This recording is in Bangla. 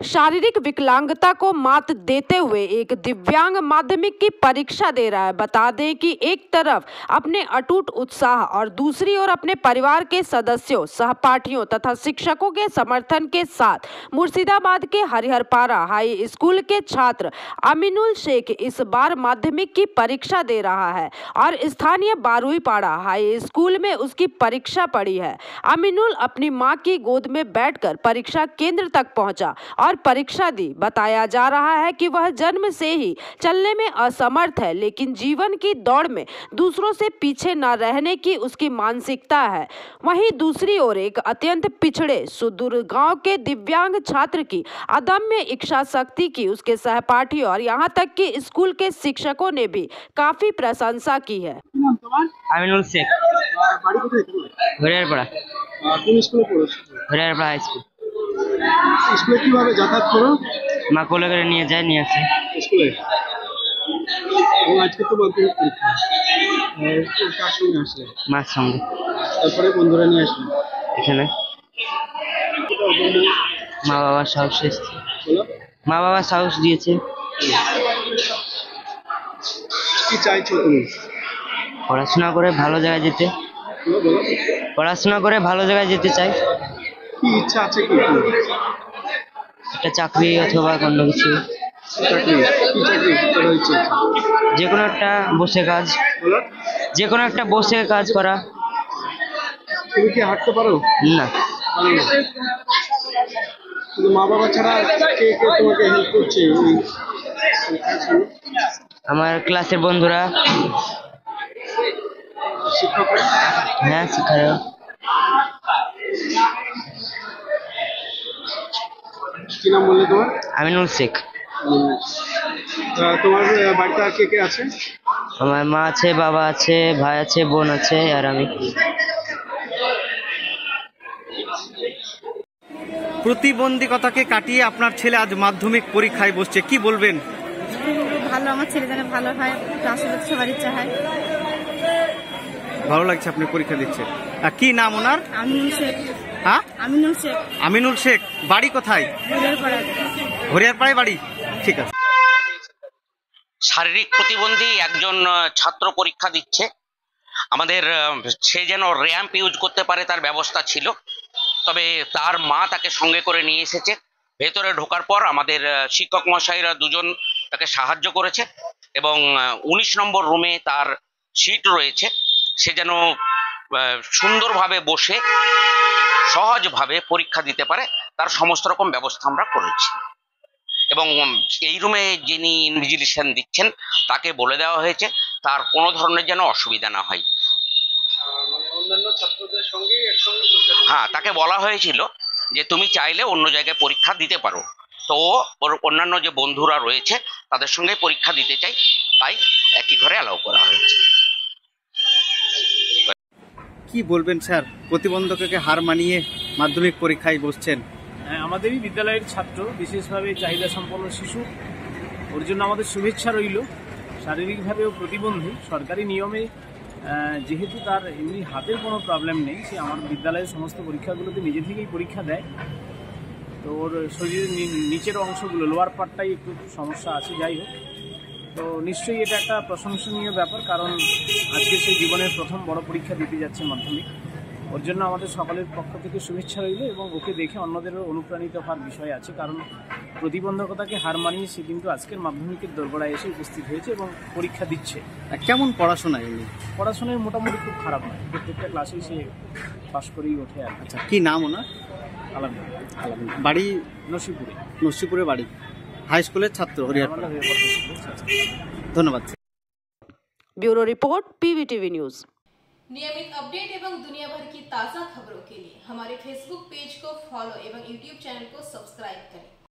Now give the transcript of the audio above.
शारीरिक विकलांगता को मात देते हुए एक दिव्यांग माध्यमिक की परीक्षा दे रहा है। बता दें कि एक तरफ अपने अटूट उत्साह और दूसरी ओर अपने परिवार के सदस्यों, सहपाठियों तथा शिक्षकों के समर्थन के साथ मुर्शिदाबाद के हरिहरपारा हाई स्कूल के छात्र अमीनुल शेख इस बार माध्यमिक की परीक्षा दे रहा है और स्थानीय बारुईपाड़ा हाई स्कूल में उसकी परीक्षा पड़ी है। अमीनुल अपनी मां की गोद में बैठकर परीक्षा केंद्र तक पहुंचा और परीक्षा दी। बताया जा रहा है कि वह जन्म से ही चलने में असमर्थ है, लेकिन जीवन की दौड़ में दूसरों से पीछे न रहने की उसकी मानसिकता है। वहीं दूसरी ओर एक अत्यंत पिछड़े सुदूर गांव के दिव्यांग छात्र की अदम्य इच्छा शक्ति की उसके सहपाठी और यहां तक कि स्कूल के शिक्षकों ने भी काफी प्रशंसा की है। আমিনুল শেখ, বাড়ি কোথায় তোমার? হরিয়ারপাড়া। কোন স্কুলে পড়ছো? Hariyarpara high school. স্কুলে কিভাবে যাতায়াত করো? মা কোলে করে নিয়ে যায়, নিয়ে আসে স্কুলে। এবং আজকে তো মাধ্যমিক পরীক্ষা, কার সঙ্গে আসলে? মার সঙ্গে। তারপরে বন্ধুরা নিয়ে আসলে এখানে মা বাবা সাহস এসছে, মা বাবা সাহস দিয়েছে। কি চাইছো তুমি? পড়াশোনা করে ভালো জায়গায় যেতে, পড়াশোনা করে ভালো জায়গায় যেতে চাই। কি ইচ্ছা আছে কি? একটা চাকরি অথবা অন্য কিছু, চাকরি। কি চাকরি করার ইচ্ছা আছে? যে কোনো একটা বসে কাজ, যে কোনো একটা বসে কাজ করা। তুমি কি হাঁটতে পারো? না। পারো না। শুধু মা বাবা ছাড়া কে কে তোমাকে হেল্প করছে? আমার ক্লাসের বন্ধুরা, শিক্ষকরা? হ্যাঁ শিক্ষারা। কি নাম বললে তোমার? আমিনুল শেখ। তোমার বাড়িতে আর কে কে আছে? আমার মা আছে, বাবা আছে, ভাই আছে, বোন আছে আর আমি। প্রতিবন্ধকতাকে কাটিয়ে আপনার ছেলে আজ মাধ্যমিক পরীক্ষায় বসছে, কি বলবেন? ভালো, আমার ছেলে যেন ভালো হয়, আসলে সবার ইচ্ছা হয়। ভালো লাগছে আপনি পরীক্ষা দিচ্ছেন। কি নাম ওনার? আমিনুল শেখ। হ্যাঁ, আমিনুল শেখ। আমিনুল শেখ। বাড়ি কোথায়? হরিয়ারপাড়ায় বাড়ি। ঠিক আছে। শারীরিক প্রতিবন্ধী একজন ছাত্র পরীক্ষা দিচ্ছে। আমাদের সে যেন র্যাম্প ইউজ করতে পারে তার ব্যবস্থা ছিল, তবে তার মা তাকে সঙ্গে করে নিয়ে এসেছে। ভেতরে ঢোকার পর আমাদের শিক্ষক মশাইরা দুজন তাকে সাহায্য করেছে এবং 19 নম্বর রুমে তার সিট রয়েছে। সে যেন সুন্দরভাবে বসে সহজভাবে পরীক্ষা দিতে পারে তার সমস্ত রকম ব্যবস্থা আমরা করেছি। এবং এই রুমে যিনি ইনভিজিলেশন দিচ্ছেন তাকে বলে দেওয়া হয়েছে তার কোনো ধরনের যেন অসুবিধা না হয়। অন্যান্য ছাত্রদের সঙ্গে একসঙ্গে? হ্যাঁ, তাকে বলা হয়েছিল যে তুমি চাইলে অন্য জায়গায় পরীক্ষা দিতে পারো, তো ওর অন্যান্য যে বন্ধুরা রয়েছে তাদের সঙ্গে পরীক্ষা দিতে চাই, তাই একই ঘরে অ্যালাউ করা হয়েছে। কি বলবেন স্যার, প্রতিবন্ধককে হার মানিয়ে মাধ্যমিক পরীক্ষায় বসছেন? হ্যাঁ, আমাদেরই বিদ্যালয়ের ছাত্র, বিশেষভাবে চাহিদা সম্পন্ন শিশু, ওর জন্য আমাদের শুভেচ্ছা রইল। শারীরিকভাবেও প্রতিবন্ধী, সরকারি নিয়মে যেহেতু তার এমনি হাতের কোনো প্রবলেম নেই, সে আমার বিদ্যালয়ের সমস্ত পরীক্ষাগুলোতে নিজে থেকেই পরীক্ষা দেয়। তো ওর শরীরের নিচের অংশগুলো, লোয়ার পার্টটাই একটু সমস্যা আছে। যাই হোক, তো নিশ্চয়ই এটা একটা প্রশংসনীয় ব্যাপার, কারণ আজকে সে জীবনের প্রথম বড় পরীক্ষা দিতে যাচ্ছে মাধ্যমিক। ওর জন্য আমাদের সকলের পক্ষ থেকে শুভেচ্ছা রইল এবং ওকে দেখে অন্যদেরও অনুপ্রাণিত হওয়ার বিষয় আছে, কারণ প্রতিবন্ধকতাকে হার মানিয়ে সে কিন্তু আজকের মাধ্যমিকের দোরগোড়ায় এসে উপস্থিত হয়েছে এবং পরীক্ষা দিচ্ছে। কেমন পড়াশোনা? পড়াশোনায় মোটামুটি খুব খারাপ নয়, প্রত্যেকটা ক্লাসেই সে পাশ করেই ওঠে আর। আচ্ছা, কি নাম ওনার? আলামিন। আলামিন। বাড়ি? নসিপুরে। নসিপুরে বাড়ি। হাই স্কুলের ছাত্র, হরিয়ারপাড়া। ধন্যবাদ। Bureau report, PVTV news. नियमित अपडेट एवं दुनिया भर की ताज़ा खबरों के लिए हमारे फेसबुक पेज को फॉलो एवं यूट्यूब चैनल को सब्सक्राइब करें।